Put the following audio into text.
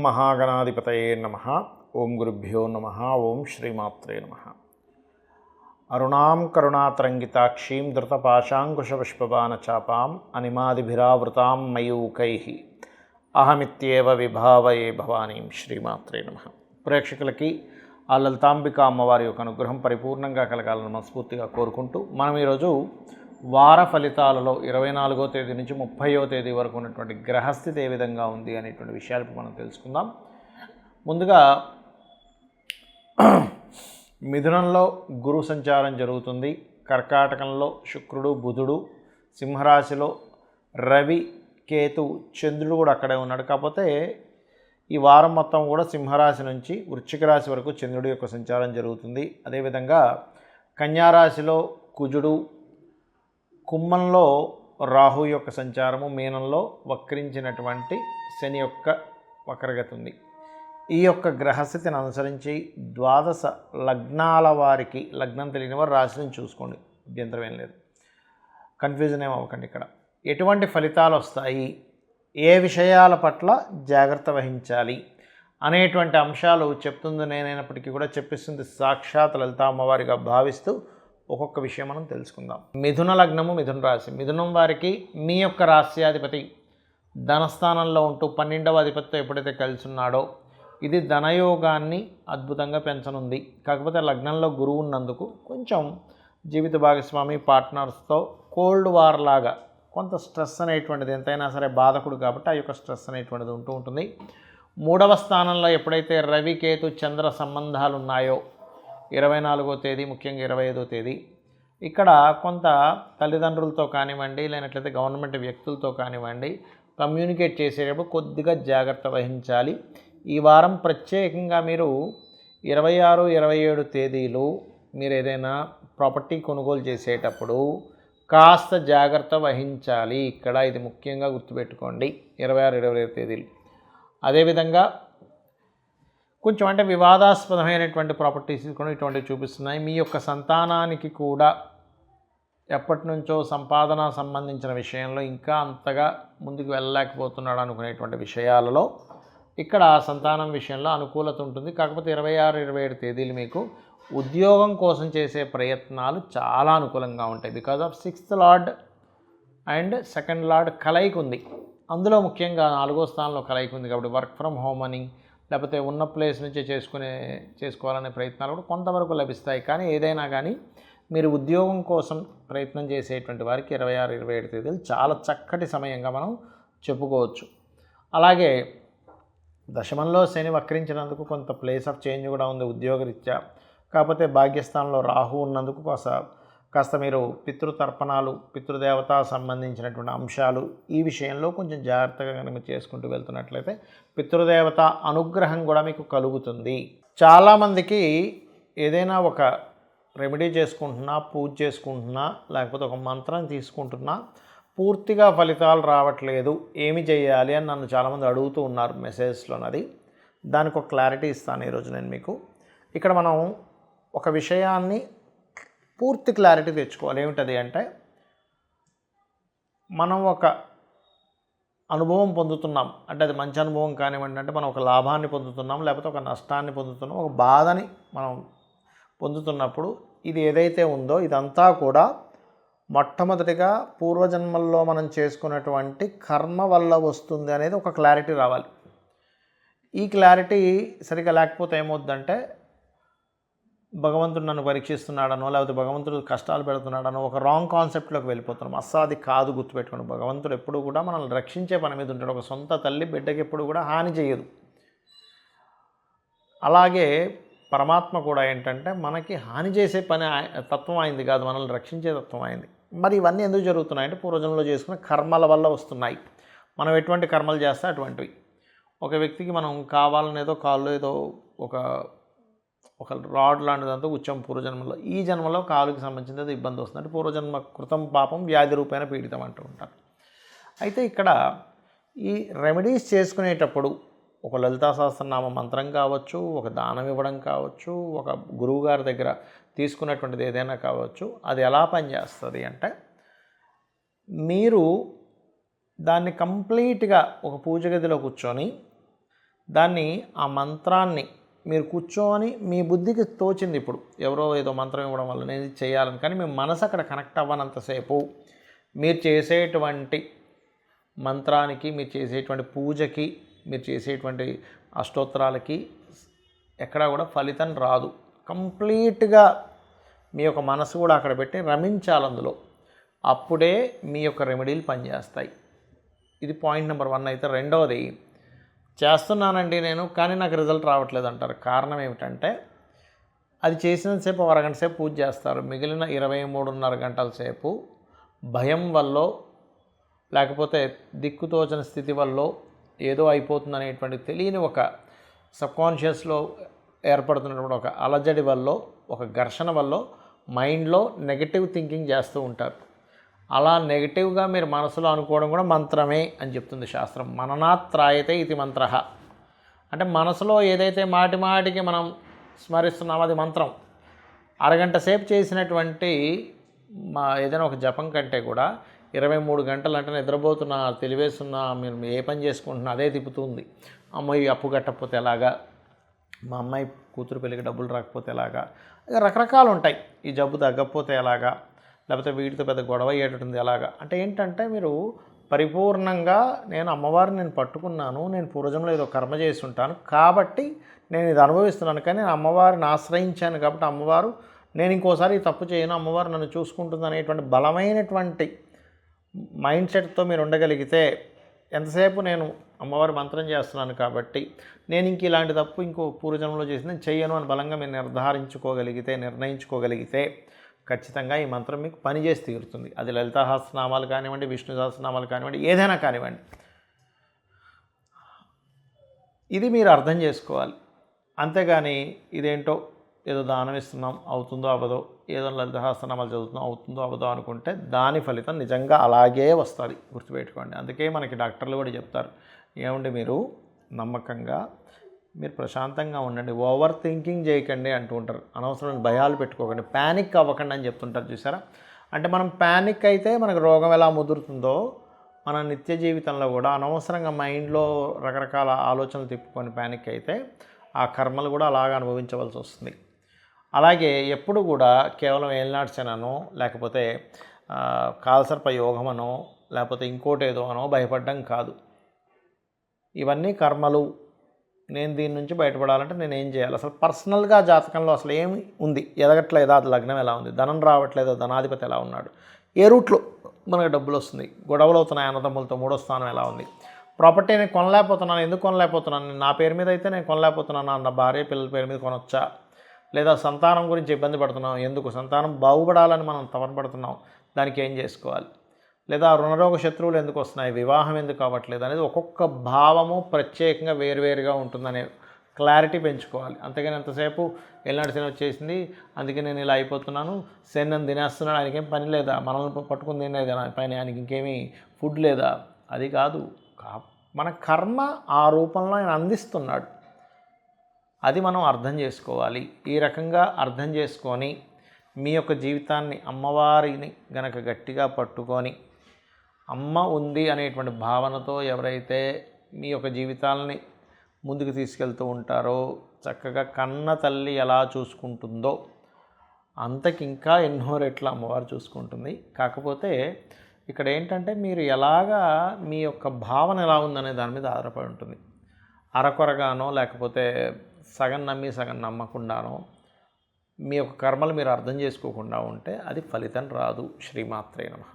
మహాగణాధిపతయే నమః. ఓం గురుభ్యో నమః. ఓం శ్రీమాత్రే నమః. అరుణాం కరుణాతరంగితాక్షీం ధృతపాశాంకుశపుష్పబాణచాపాం అనిమాదిభిరావృతాం మయూకైః అహమిత్యేవ విభావయే భవానీం. శ్రీమాత్రే నమః. ప్రేక్షకులకి ఆ లలితాంబిక అమ్మవారి యొక్క అనుగ్రహం పరిపూర్ణంగా కలగాలని మనస్ఫూర్తిగా కోరుకుంటూ మనం ఈరోజు వార ఫలితాలలో 24వ తేదీ నుంచి 30వ తేదీ వరకు ఉన్నటువంటి గ్రహస్థితి ఏ విధంగా ఉంది అనేటువంటి విషయాలు మనం తెలుసుకుందాం. ముందుగా మిథునంలో గురు సంచారం జరుగుతుంది. కర్కాటకంలో శుక్రుడు బుధుడు, సింహరాశిలో రవి కేతు చంద్రుడు కూడా అక్కడే ఉన్నాడు. కాకపోతే ఈ వారం మొత్తం కూడా సింహరాశి నుంచి వృశ్చిక రాశి వరకు చంద్రుడి యొక్క సంచారం జరుగుతుంది. అదేవిధంగా కన్యారాశిలో కుజుడు, కుంభంలో రాహు యొక్క సంచారము, మీనంలో వక్రించినటువంటి శని యొక్క వక్రగతి ఉంది. ఈ యొక్క గ్రహస్థితిని అనుసరించి ద్వాదశ లగ్నాల వారికి, లగ్నం తెలియని వారు రాశిని చూసుకోండి, అభ్యంతరం ఏం లేదు, కన్ఫ్యూజన్ ఏం అవ్వకండి. ఇక్కడ ఎటువంటి ఫలితాలు వస్తాయి, ఏ విషయాల పట్ల జాగ్రత్త వహించాలి అనేటువంటి అంశాలు చెప్తుంది నేనైనప్పటికీ కూడా చెప్పిస్తుంది సాక్షాత్ లలితా అమ్మవారిగా భావిస్తూ ఒక్కొక్క విషయం మనం తెలుసుకుందాం. మిథున లగ్నము, మిథున రాశి. మిథునం వారికి మీ యొక్క రాశ్యాధిపతి ధనస్థానంలో ఉంటూ 12వ అధిపతితో ఎప్పుడైతే కలిసి ఉన్నాడో ఇది ధనయోగాన్ని అద్భుతంగా పెంచనుంది. కాకపోతే లగ్నంలో గురువు ఉన్నందుకు కొంచెం జీవిత భాగస్వామి పార్ట్నర్స్తో కోల్డ్ వార్ లాగా కొంత స్ట్రెస్ అనేటువంటిది, ఎంతైనా సరే బాధకుడు కాబట్టి ఆ యొక్క స్ట్రెస్ అనేటువంటిది ఉంటూ ఉంటుంది. 3వ స్థానంలో ఎప్పుడైతే రవి కేతు చంద్ర సంబంధాలు ఉన్నాయో 24వ తేదీ, ముఖ్యంగా 25వ తేదీ, ఇక్కడ కొంత తల్లిదండ్రులతో కానివ్వండి, లేనట్లయితే గవర్నమెంట్ వ్యక్తులతో కానివ్వండి, కమ్యూనికేట్ చేసేటప్పుడు కొద్దిగా జాగ్రత్త వహించాలి. ఈ వారం ప్రత్యేకంగా మీరు 26, 27 తేదీలు మీరు ఏదైనా ప్రాపర్టీ కొనుగోలు చేసేటప్పుడు కాస్త జాగ్రత్త వహించాలి. ఇక్కడ ఇది ముఖ్యంగా గుర్తుపెట్టుకోండి. 26, 27 తేదీలు. అదేవిధంగా కొంచెం అంటే వివాదాస్పదమైనటువంటి ప్రాపర్టీస్ కూడా ఇటువంటివి చూపిస్తున్నాయి. మీ యొక్క సంతానానికి కూడా ఎప్పటి నుంచో సంపాదన సంబంధించిన విషయంలో ఇంకా అంతగా ముందుకు వెళ్ళలేకపోతున్నాడు అనుకునేటువంటి విషయాలలో ఇక్కడ సంతానం విషయంలో అనుకూలత ఉంటుంది. కాకపోతే 26, 27 తేదీలు మీకు ఉద్యోగం కోసం చేసే ప్రయత్నాలు చాలా అనుకూలంగా ఉంటాయి. Because of 6th lord and 2nd lord కలయిక ఉంది. అందులో ముఖ్యంగా 4వ స్థానంలో కలయిక ఉంది కాబట్టి వర్క్ ఫ్రమ్ హోమ్ అని, లేకపోతే ఉన్న ప్లేస్ నుంచే చేసుకోవాలనే ప్రయత్నాలు కూడా కొంతవరకు లభిస్తాయి. కానీ ఏదైనా కానీ మీరు ఉద్యోగం కోసం ప్రయత్నం చేసేటువంటి వారికి 26, 27 తేదీలు చాలా చక్కటి సమయంగా మనం చెప్పుకోవచ్చు. అలాగే దశమంలో శని వక్రించినందుకు కొంత ప్లేస్ ఆఫ్ చేంజ్ కూడా ఉంది ఉద్యోగరీత్యా. కాకపోతే భాగ్యస్థానంలో రాహు ఉన్నందుకు కాస్త మీరు పితృతర్పణాలు, పితృదేవత సంబంధించినటువంటి అంశాలు ఈ విషయంలో కొంచెం జాగ్రత్తగా కనుక చేసుకుంటూ వెళ్తున్నట్లయితే పితృదేవత అనుగ్రహం కూడా మీకు కలుగుతుంది. చాలామందికి ఏదైనా ఒక రెమెడీ చేసుకుంటున్నా, పూజ చేసుకుంటున్నా, లేకపోతే ఒక మంత్రం తీసుకుంటున్నా పూర్తిగా ఫలితాలు రావట్లేదు, ఏమి చేయాలి అని నన్ను చాలామంది అడుగుతూ ఉన్నారు మెసేజ్లోనది. దానికి ఒక క్లారిటీ ఇస్తాను ఈరోజు నేను మీకు. ఇక్కడ మనం ఒక విషయాన్ని పూర్తి క్లారిటీ తెచ్చుకోవాలి. ఏమిటది అంటే, మనం ఒక అనుభవం పొందుతున్నాం అంటే అది మంచి అనుభవం కానివ్వండి, అంటే మనం ఒక లాభాన్ని పొందుతున్నాం, లేకపోతే ఒక నష్టాన్ని పొందుతున్నాం, ఒక బాధని మనం పొందుతున్నప్పుడు ఇది ఏదైతే ఉందో ఇదంతా కూడా మొట్టమొదటిగా పూర్వజన్మల్లో మనం చేసుకున్నటువంటి కర్మ వల్ల వస్తుంది అనేది ఒక క్లారిటీ రావాలి. ఈ క్లారిటీ సరిగా లేకపోతే ఏమవుద్దంటే భగవంతుడు నన్ను పరీక్షిస్తున్నాడనో, లేకపోతే భగవంతుడు కష్టాలు పెడుతున్నాడనో ఒక రాంగ్ కాన్సెప్ట్లోకి వెళ్ళిపోతున్నాం. అది కాదు, గుర్తుపెట్టుకోండి. భగవంతుడు ఎప్పుడు కూడా మనల్ని రక్షించే పని మీద ఉంటాడు. ఒక సొంత తల్లి బిడ్డకి ఎప్పుడు కూడా హాని చేయదు. అలాగే పరమాత్మ కూడా ఏంటంటే మనకి హాని చేసే పని తత్వం అయింది కాదు, మనల్ని రక్షించే తత్వం అయింది. మరి ఇవన్నీ ఎందుకు జరుగుతున్నాయంటే పూర్వజన్మలో చేసుకున్న కర్మల వల్ల వస్తున్నాయి. మనం ఎటువంటి కర్మలు చేస్తే అటువంటివి. ఒక వ్యక్తికి మనం కావాలనేదో కాళ్ళు ఏదో ఒక రాడ్ లాంటిదంతా కూర్చోం పూర్వజన్మలో. ఈ జన్మలో కాలుకి సంబంధించిన ఇబ్బంది వస్తుంది అంటే పూర్వజన్మ కృతం పాపం వ్యాధి రూపేణ పీడితం అంటూ ఉంటారు. అయితే ఇక్కడ ఈ రెమెడీస్ చేసుకునేటప్పుడు ఒక లలితా సహస్రనామ మంత్రం కావచ్చు, ఒక దానం ఇవ్వడం కావచ్చు, ఒక గురువుగారి దగ్గర తీసుకున్నటువంటిది ఏదైనా కావచ్చు, అది ఎలా పనిచేస్తుంది అంటే మీరు దాన్ని కంప్లీట్గా ఒక పూజ గదిలో కూర్చొని దాన్ని ఆ మంత్రాన్ని మీరు కూర్చొని మీ బుద్ధికి తోచింది, ఇప్పుడు ఎవరో ఏదో మంత్రం ఇవ్వడం వల్ల నేను ఇది చేయాలని, కానీ మీ మనసు అక్కడ కనెక్ట్ అవ్వనంతసేపు మీరు చేసేటువంటి మంత్రానికి, మీరు చేసేటువంటి పూజకి, మీరు చేసేటువంటి అష్టోత్తరాలకి ఎక్కడా కూడా ఫలితం రాదు. కంప్లీట్గా మీ యొక్క మనసు కూడా అక్కడ పెట్టి రమించాలి అందులో. అప్పుడే మీ యొక్క రెమెడీలు పనిచేస్తాయి. ఇది పాయింట్ నెంబర్ 1 అయితే. రెండవది, చేస్తున్నానండి నేను కానీ నాకు రిజల్ట్ రావట్లేదు అంటారు. కారణం ఏమిటంటే అది చేసినంతసేపు ఒక అరగంట సేపు పూజ చేస్తారు, మిగిలిన 23.5 గంటల సేపు భయం వల్ల లేకపోతే దిక్కుతోచని స్థితి వల్ల ఏదో అయిపోతుంది అనేటువంటి తెలియని ఒక సబ్కాన్షియస్లో ఏర్పడుతున్నటువంటి ఒక అలజడి వల్ల, ఒక ఘర్షణ వల్ల మైండ్లో నెగటివ్ థింకింగ్ చేస్తూ ఉంటారు. అలా నెగిటివ్గా మీరు మనసులో అనుకోవడం కూడా మంత్రమే అని చెప్తుంది శాస్త్రం. మననాత్రాయతే ఇది మంత్ర. అంటే మనసులో ఏదైతే మాటి మాటికి మనం స్మరిస్తున్నామో అది మంత్రం. అరగంట సేపు చేసినటువంటి ఏదైనా ఒక జపం కంటే కూడా 23 గంటలు అంటే నిద్రపోతున్నా, తెలివేస్తున్నా, మీరు ఏ పని చేసుకుంటున్నా అదే తిప్పుతుంది. అమ్మాయి అప్పు కట్టకపోతే ఎలాగా, మా అమ్మాయి కూతురు పెళ్ళికి డబ్బులు రాకపోతే ఎలాగా, రకరకాలు ఉంటాయి. ఈ జబ్బు తగ్గకపోతే ఎలాగా, లేకపోతే వీటితో పెద్ద గొడవ అయ్యేటట్టుంది ఎలాగా. అంటే ఏంటంటే మీరు పరిపూర్ణంగా నేను అమ్మవారిని నేను పట్టుకున్నాను, నేను పూర్వజంలో ఏదో కర్మ చేసి ఉంటాను కాబట్టి నేను ఇది అనుభవిస్తున్నాను, కానీ నేను అమ్మవారిని ఆశ్రయించాను కాబట్టి అమ్మవారు నేను ఇంకోసారి ఈ తప్పు చేయను, అమ్మవారు నన్ను చూసుకుంటుంది అనేటువంటి బలమైనటువంటి మైండ్ సెట్తో మీరు ఉండగలిగితే, ఎంతసేపు నేను అమ్మవారి మంత్రం చేస్తున్నాను కాబట్టి నేను ఇంక ఇలాంటి తప్పు ఇంకో పూర్వజన్మలో చేసి నేను చెయ్యను అని బలంగా మీరు నిర్ణయించుకోగలిగితే ఖచ్చితంగా ఈ మంత్రం మీకు పనిచేసి తీరుతుంది. అది లలితా సహస్రనామాలు కానివ్వండి, విష్ణు సహస్రనామాలు కానివ్వండి, ఏదైనా కానివ్వండి. ఇది మీరు అర్థం చేసుకోవాలి. అంతేగాని ఇదేంటో ఏదో దానం ఇస్తున్నాం అవుతుందో అవ్వదో, ఏదో లలితా సహస్రనామాలు చదువుతున్నాం అవుతుందో అవ్వదో అనుకుంటే దాని ఫలితం నిజంగా అలాగే వస్తుంది, గుర్తుపెట్టుకోండి. అందుకే మనకి డాక్టర్లు కూడా చెప్తారు, ఏమండి మీరు నమ్మకంగా మీరు ప్రశాంతంగా ఉండండి, ఓవర్ థింకింగ్ చేయకండి అంటూ ఉంటారు. అనవసరమైన భయాలు పెట్టుకోకండి, ప్యానిక్ అవ్వకండి అని చెప్తుంటారు చూసారా. అంటే మనం ప్యానిక్ అయితే మనకు రోగం ఎలా ముదురుతుందో, మన నిత్య జీవితంలో కూడా అనవసరంగా మైండ్లో రకరకాల ఆలోచనలు తిప్పుకొని ప్యానిక్ అయితే ఆ కర్మలు కూడా అలాగా అనుభవించవలసి వస్తుంది. అలాగే ఎప్పుడు కూడా కేవలం ఏలినాడ్సనో లేకపోతే కాలసర్ప యోగమనో లేకపోతే ఇంకోటి ఏదో అనో భయపడడం కాదు. ఇవన్నీ కర్మలు. నేను దీని నుంచి బయటపడాలంటే నేను ఏం చేయాలి, అసలు పర్సనల్గా జాతకంలో అసలు ఏమి ఉంది, ఎదగట్లేదా, అది లగ్నం ఎలా ఉంది, ధనం రావట్లేదా, ధనాధిపతి ఎలా ఉన్నాడు, ఏ రూట్లో మనకు డబ్బులు వస్తుంది, గొడవలు అవుతున్నాయి అన్నదమ్ములతో, 3వ స్థానం ఎలా ఉంది, ప్రాపర్టీ నేను కొనలేకపోతున్నాను, ఎందుకు కొనలేకపోతున్నాను, నా పేరు మీద అయితే నేను కొనలేకపోతున్నాను, నా భార్య పిల్లల పేరు మీద కొనొచ్చా, లేదా సంతానం గురించి ఇబ్బంది పడుతున్నాం, ఎందుకు సంతానం బాగుపడాలని మనం తపనపడుతున్నాం, దానికి ఏం చేసుకోవాలి, లేదా రుణరోగ శత్రువులు ఎందుకు వస్తున్నాయి, వివాహం ఎందుకు అవ్వట్లేదు అనేది ఒక్కొక్క భావము ప్రత్యేకంగా వేరువేరుగా ఉంటుందనే క్లారిటీ పెంచుకోవాలి. అంతేగాని ఎంతసేపు ఎల్నాడు శని వచ్చేసింది అందుకే నేను ఇలా అయిపోతున్నాను, శని నన్ను తినేస్తున్నాడు, ఆయనకేం పని లేదా, మనల్ని పట్టుకుని తినేది పైన, ఆయనకి ఇంకేమీ ఫుడ్ లేదా, అది కాదు. మన కర్మ ఆ రూపంలో ఆయన అందిస్తున్నాడు, అది మనం అర్థం చేసుకోవాలి. ఈ రకంగా అర్థం చేసుకొని మీ యొక్క జీవితాన్ని అమ్మవారిని గనక గట్టిగా పట్టుకొని, అమ్మ ఉంది అనేటువంటి భావనతో ఎవరైతే మీ యొక్క జీవితాలని ముందుకు తీసుకెళ్తూ ఉంటారో, చక్కగా కన్న తల్లి ఎలా చూసుకుంటుందో అంతకింకా ఎన్నో రెట్ల అమ్మవారు చూసుకుంటుంది. కాకపోతే ఇక్కడ ఏంటంటే మీరు ఎలాగా మీ యొక్క భావన ఎలా ఉందనే దాని మీద ఆధారపడి ఉంటుంది. అరకొరగానో లేకపోతే సగం నమ్మి సగం నమ్మకుండానో మీ యొక్క కర్మలు మీరు అర్థం చేసుకోకుండా ఉంటే అది ఫలితం రాదు. శ్రీమాత్రే నమః.